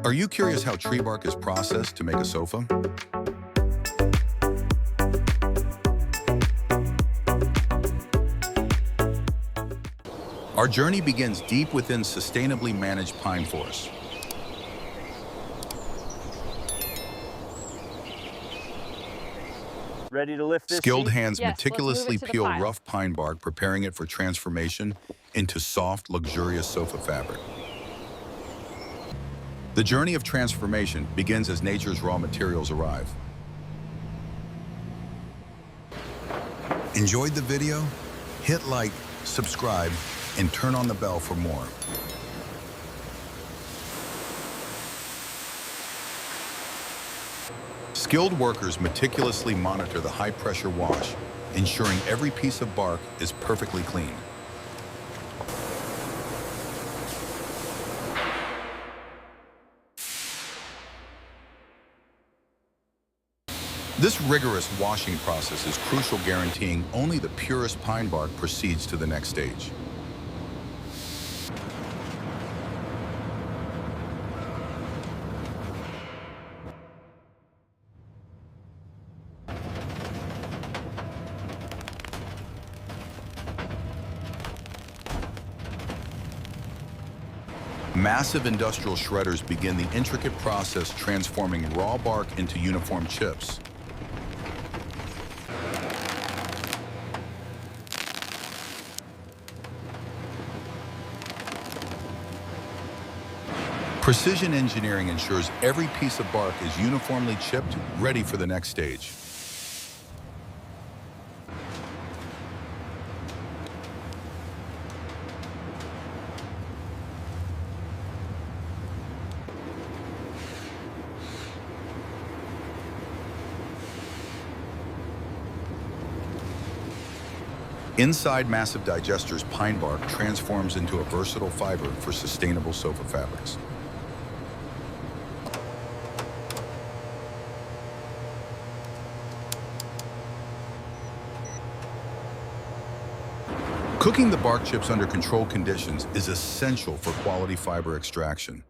Are you curious how tree bark is processed to make a sofa? Our journey begins deep within sustainably managed pine forests. Ready to lift this Skilled sheet? hands Yes, let's move it meticulously to the peel pile. rough pine bark, preparing it for transformation into soft, luxurious sofa fabric. The journey of transformation begins as nature's raw materials arrive. Enjoyed the video? Hit like, subscribe, and turn on the bell for more. Skilled workers meticulously monitor the high-pressure wash, ensuring every piece of bark is perfectly clean. This rigorous washing process is crucial, guaranteeing only the purest pine bark proceeds to the next stage. Massive industrial shredders begin the intricate process, transforming raw bark into uniform chips. Precision engineering ensures every piece of bark is uniformly chipped, ready for the next stage. Inside massive digesters, pine bark transforms into a versatile fiber for sustainable sofa fabrics. Cooking the bark chips under controlled conditions is essential for quality fiber extraction.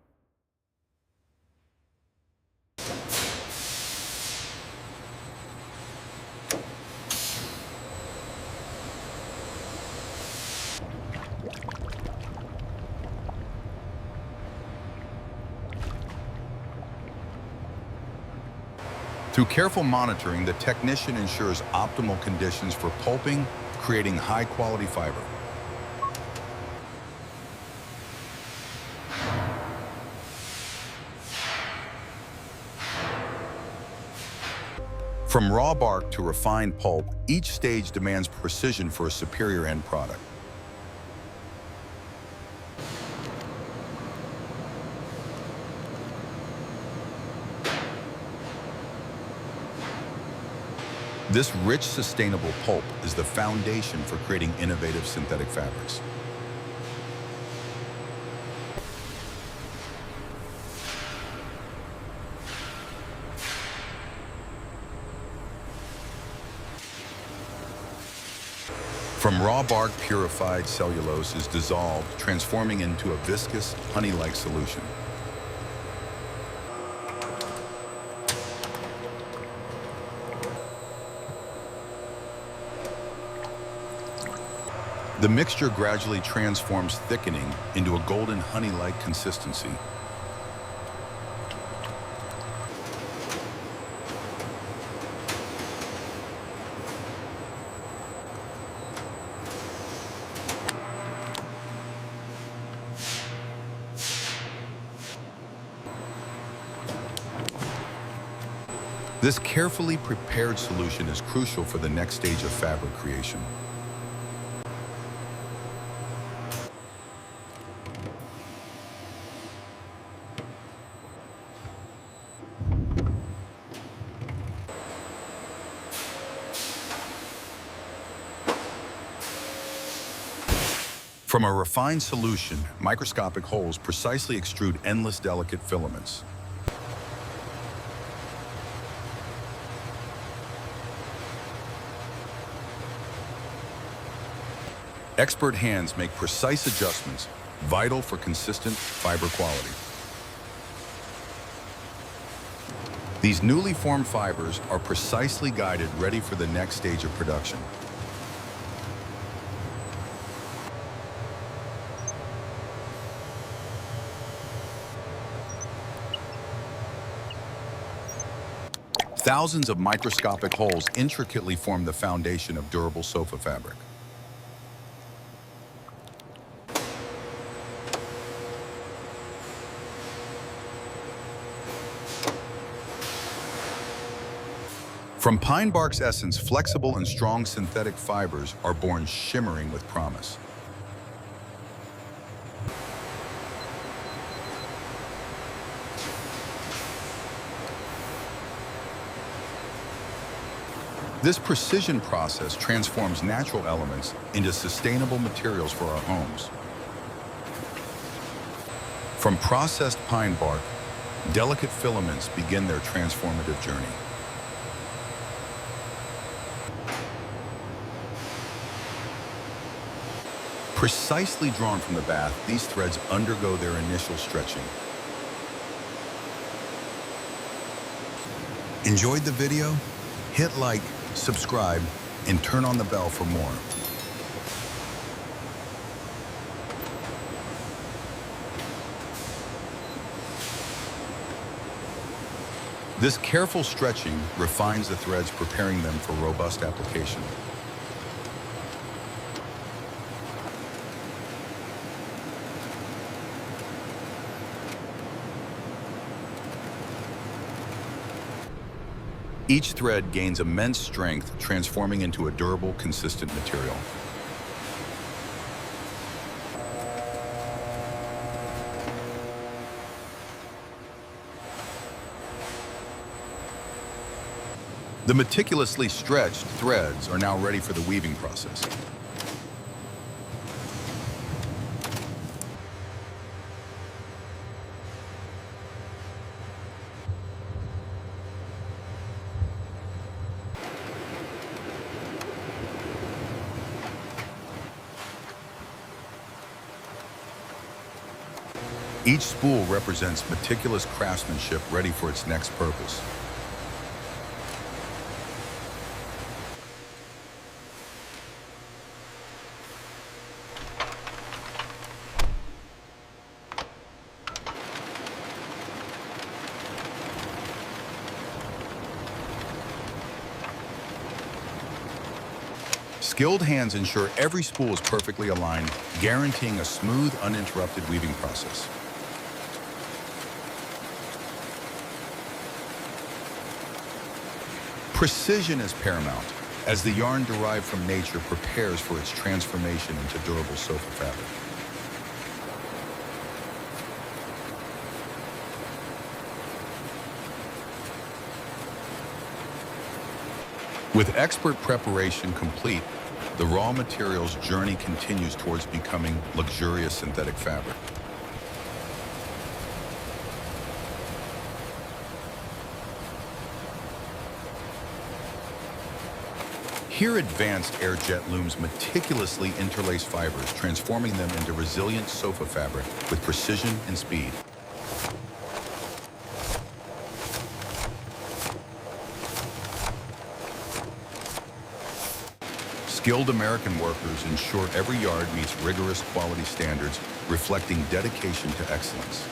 Through careful monitoring, the technician ensures optimal conditions for pulping, creating high-quality fiber. From raw bark to refined pulp, each stage demands precision for a superior end product. This rich, sustainable pulp is the foundation for creating innovative synthetic fabrics. From raw bark, purified cellulose is dissolved, transforming into a viscous, honey-like solution. The mixture gradually transforms, thickening into a golden honey-like consistency. This carefully prepared solution is crucial for the next stage of fabric creation. From a refined solution, microscopic holes precisely extrude endless delicate filaments. Expert hands make precise adjustments, vital for consistent fiber quality. These newly formed fibers are precisely guided, ready for the next stage of production. Thousands of microscopic holes intricately form the foundation of durable sofa fabric. From pine bark's essence, flexible and strong synthetic fibers are born, shimmering with promise. This precision process transforms natural elements into sustainable materials for our homes. From processed pine bark, delicate filaments begin their transformative journey. Precisely drawn from the bath, these threads undergo their initial stretching. Enjoyed the video? Hit like, subscribe, and turn on the bell for more. This careful stretching refines the threads, preparing them for robust application. Each thread gains immense strength, transforming into a durable, consistent material. The meticulously stretched threads are now ready for the weaving process. Each spool represents meticulous craftsmanship, ready for its next purpose. Skilled hands ensure every spool is perfectly aligned, guaranteeing a smooth, uninterrupted weaving process. Precision is paramount, as the yarn derived from nature prepares for its transformation into durable sofa fabric. With expert preparation complete, the raw materials journey continues towards becoming luxurious synthetic fabric. Here, advanced air jet looms meticulously interlace fibers, transforming them into resilient sofa fabric with precision and speed. Skilled American workers ensure every yard meets rigorous quality standards, reflecting dedication to excellence.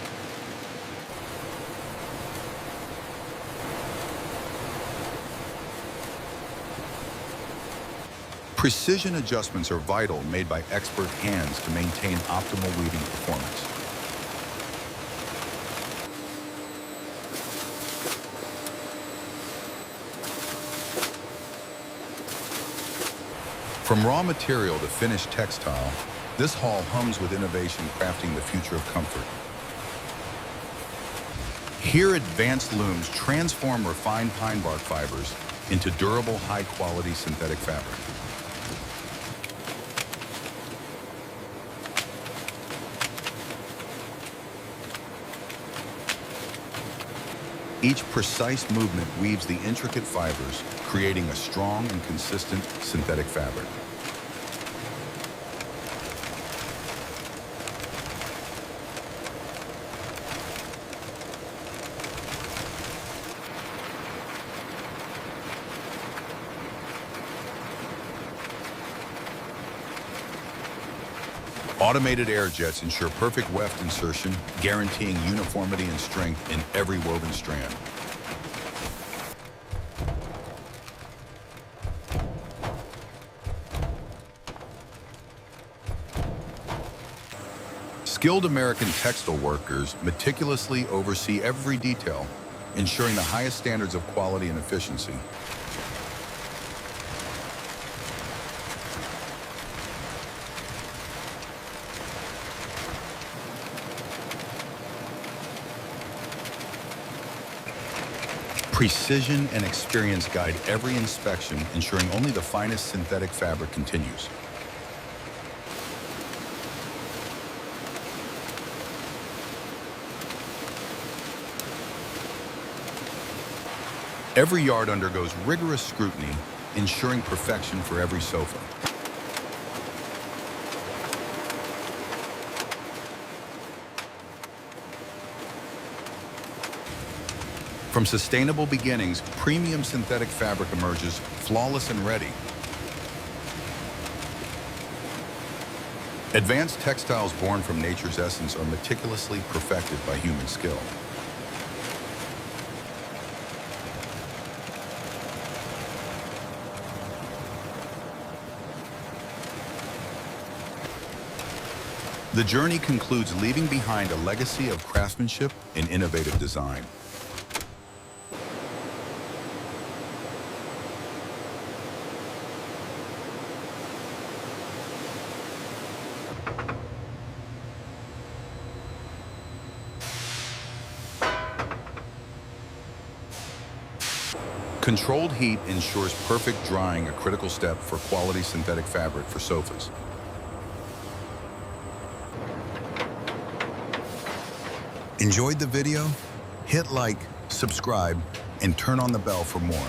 Precision adjustments are vital, made by expert hands to maintain optimal weaving performance. From raw material to finished textile, this hall hums with innovation, crafting the future of comfort. Here, advanced looms transform refined pine bark fibers into durable, high-quality synthetic fabric. Each precise movement weaves the intricate fibers, creating a strong and consistent synthetic fabric. Automated air jets ensure perfect weft insertion, guaranteeing uniformity and strength in every woven strand. Skilled American textile workers meticulously oversee every detail, ensuring the highest standards of quality and efficiency. Precision and experience guide every inspection, ensuring only the finest synthetic fabric continues. Every yard undergoes rigorous scrutiny, ensuring perfection for every sofa. From sustainable beginnings, premium synthetic fabric emerges flawless and ready. Advanced textiles born from nature's essence are meticulously perfected by human skill. The journey concludes leaving behind a legacy of craftsmanship and innovative design. Controlled heat ensures perfect drying, a critical step for quality synthetic fabric for sofas. Enjoyed the video? Hit like, subscribe, and turn on the bell for more.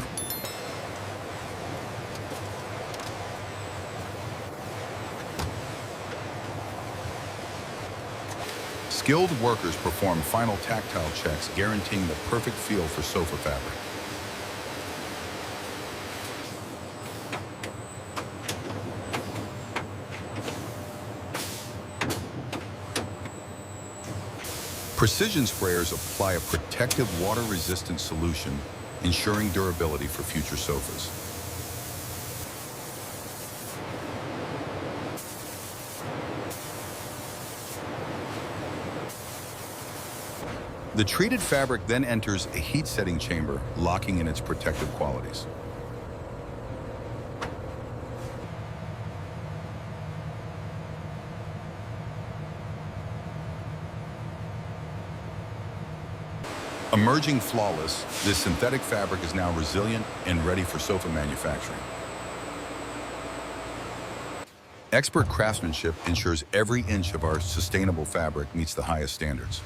Skilled workers perform final tactile checks, guaranteeing the perfect feel for sofa fabric. Precision sprayers apply a protective, water-resistant solution, ensuring durability for future sofas. The treated fabric then enters a heat-setting chamber, locking in its protective qualities. Emerging flawless, this synthetic fabric is now resilient and ready for sofa manufacturing. Expert craftsmanship ensures every inch of our sustainable fabric meets the highest standards.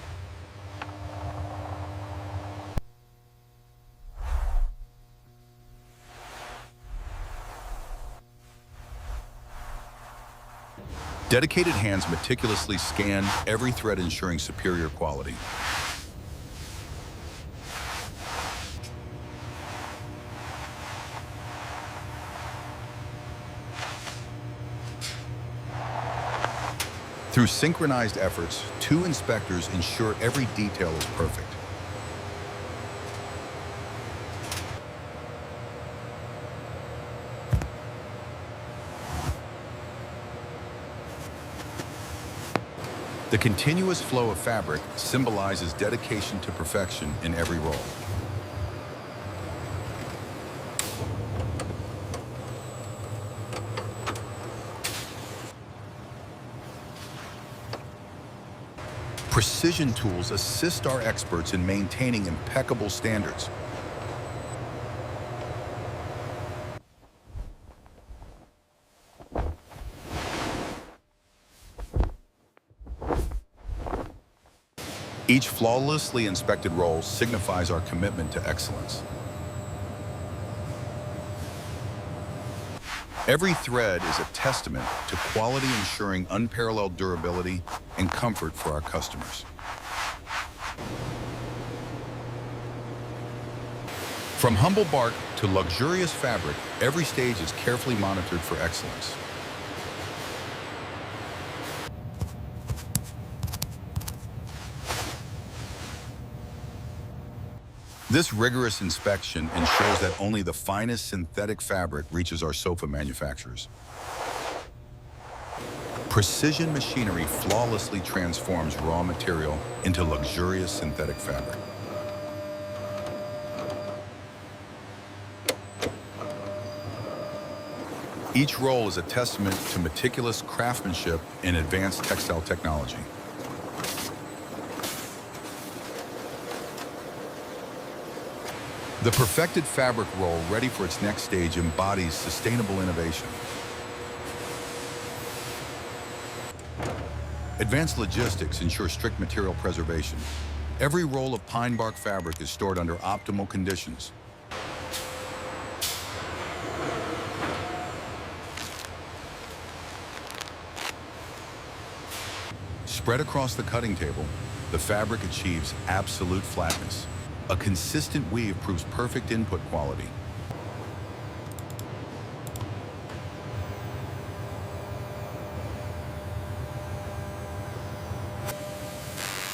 Dedicated hands meticulously scan every thread, ensuring superior quality. Through synchronized efforts, two inspectors ensure every detail is perfect. The continuous flow of fabric symbolizes dedication to perfection in every roll. Precision tools assist our experts in maintaining impeccable standards. Each flawlessly inspected roll signifies our commitment to excellence. Every thread is a testament to quality, ensuring unparalleled durability and comfort for our customers. From humble bark to luxurious fabric, every stage is carefully monitored for excellence. This rigorous inspection ensures that only the finest synthetic fabric reaches our sofa manufacturers. Precision machinery flawlessly transforms raw material into luxurious synthetic fabric. Each roll is a testament to meticulous craftsmanship and advanced textile technology. The perfected fabric roll ready for its next stage embodies sustainable innovation. Advanced logistics ensure strict material preservation. Every roll of pine bark fabric is stored under optimal conditions. Spread across the cutting table, the fabric achieves absolute flatness. A consistent weave proves perfect input quality.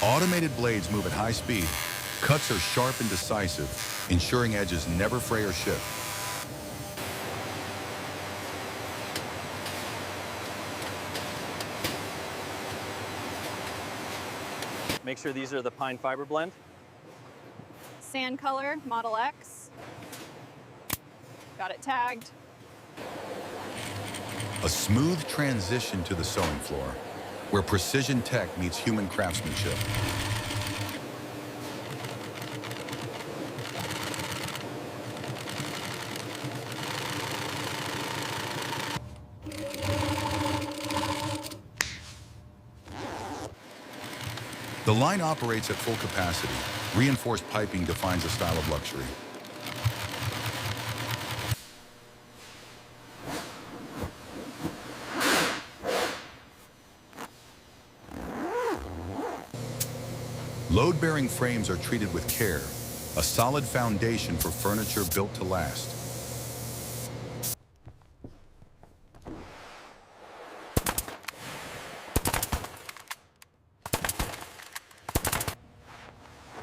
Automated blades move at high speed. Cuts are sharp and decisive, ensuring edges never fray or shift. Make sure these are the pine fiber blend. Sand color, Model X. Got it tagged. A smooth transition to the sewing floor, where precision tech meets human craftsmanship. The line operates at full capacity. Reinforced piping defines a style of luxury. Load-bearing frames are treated with care, a solid foundation for furniture built to last.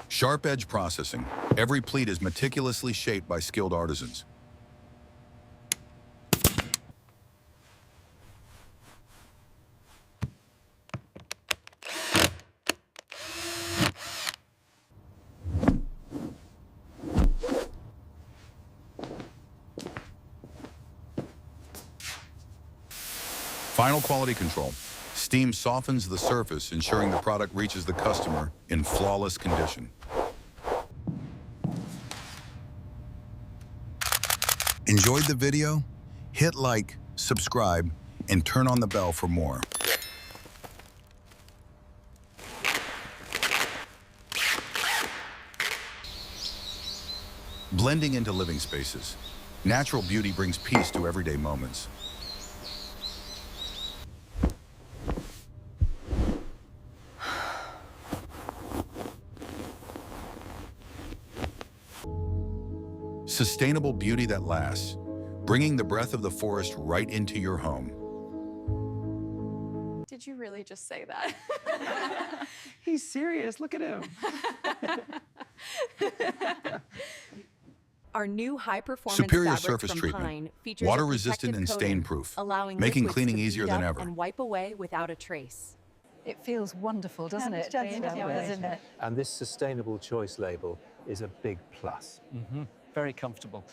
Sharp edge processing. Every pleat is meticulously shaped by skilled artisans. Final quality control. Steam softens the surface, ensuring the product reaches the customer in flawless condition. Enjoyed the video? Hit like, subscribe, and turn on the bell for more. Blending into living spaces. Natural beauty brings peace to everyday moments. Sustainable beauty that lasts, bringing the breath of the forest right into your home. Did you really just say that? He's serious. Look at him. Our new high-performance Superior fabric surface from treatment, pine features water-resistant a and protective coating, stain-proof, allowing making liquids cleaning to easier bead than up ever. and wipe away without a trace. It feels wonderful, doesn't it? Doesn't it? And this sustainable choice label is a big plus. Very comfortable.